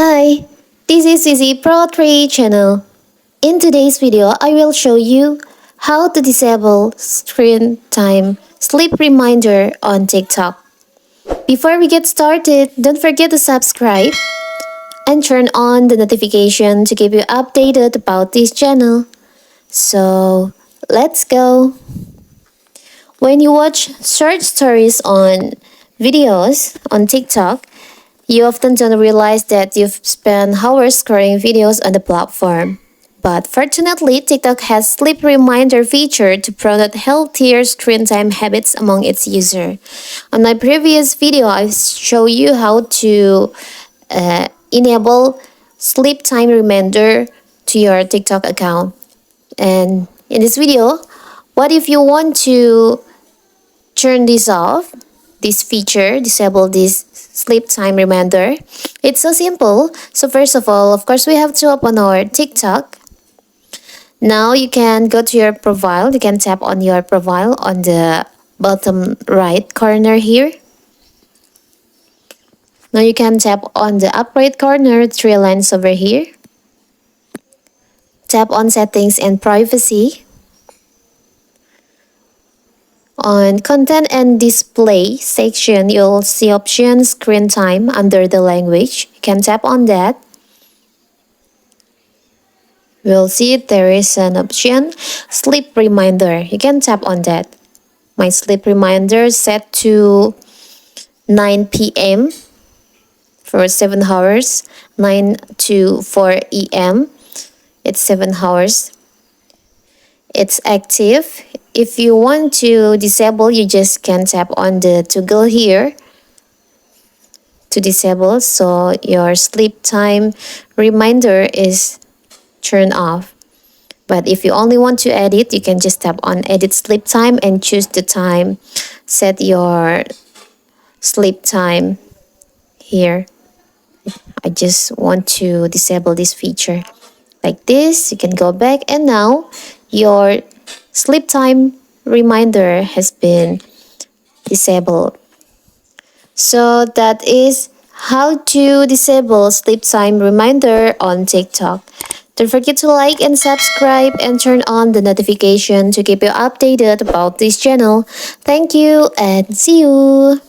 Hi, this is Easy Pro 3 channel. In today's video, I will show you how to disable screen time sleep reminder on TikTok. Before we get started, don't forget to subscribe and turn on the notification to keep you updated about this channel. So, let's go. When you watch short stories on videos on TikTok, you often don't realize that you've spent hours scrolling videos on the platform. But fortunately, TikTok has sleep reminder feature to promote healthier screen time habits among its users. On my previous video, I show you how to enable sleep time reminder to your TikTok account. And in this video, what if you want to turn this off, this feature, disable this sleep time reminder? It's so simple. So first of all, of course, we have to open our TikTok. Now you can go to your profile. You can tap on your profile on the bottom right corner here. Now you can tap on the up right corner, three lines over here. Tap on settings and privacy. On content and display section, you'll see option screen time under the language. You can tap on that. We'll see there is an option sleep reminder. You can tap on that. My sleep reminder set to 9 p.m. for 7 hours. 9 to 4 a.m. It's 7 hours. It's active. If you want to disable, you just can tap on the toggle here to disable, so your sleep time reminder is turned off. But if you only want to edit, you can just tap on edit sleep time and choose the time. Set your sleep time here. I just want to disable this feature. Like this, you can go back, and now your sleep time reminder has been disabled. So that is how to disable sleep time reminder on TikTok. Don't forget to like and subscribe and turn on the notification to keep you updated about this channel. Thank you and see you!